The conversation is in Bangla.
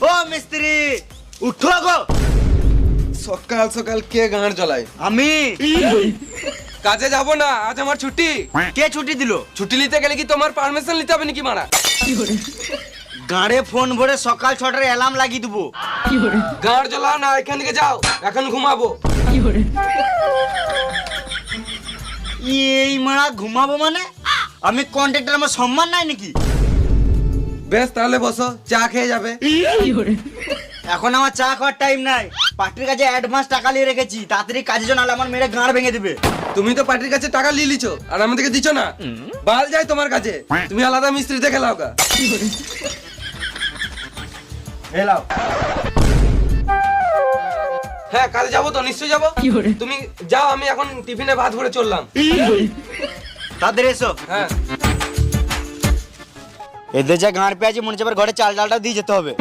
ও মিস্ত্রি উঠো গো। সকাল সকাল কে গাঁড় জ্বলায়? আমি। কাজে যাব না, আজ আমার ছুটি। কে ছুটি দিল? ছুটি নিতে গেলে কি তোমার পারমিশন নিতে হবে নাকি মারা? গাড়ে ফোন ভরে সকাল 6টার অ্যালার্ম লাগিয়ে দেবো। গাঁড় জ্বলাও না, এখান থেকে যাও, এখন ঘুমাবো। এই মারা ঘুমাবো মানে? আমি কন্ট্রাক্টর, আমার সম্মান নাই নাকি? বেশ তাহলে বসো, চা খেয়ে যাবে। এখন আমার চা খাওয়ার টাইম নাই। পার্টির কাছে অ্যাডভান্স টাকা নিয়ে রেখেছি, তাড়াতাড়ি কাজে জন্য আমার মেরে গাঁড় ভেঙে দিবে। তুমি তো পার্টির কাছে টাকা নিয়ে লিছো আর আমাদেরকে দিচ্ছ না। বাল যায় তোমার কাছে, তুমি আলাদা মিস্ত্রি দেখে লাও গা। হেলাও। হ্যাঁ কাজে যাবো তো, নিশ্চয়ই যাবো। তুমি যাও, আমি এখন টিফিনে ভাত ভরে চললাম। তাদের এসো। হ্যাঁ এদের যা গাঁড় পেয়েছে মনে হচ্ছে আবার ঘরে চাল ডালটাও দিয়ে যেতে হবে।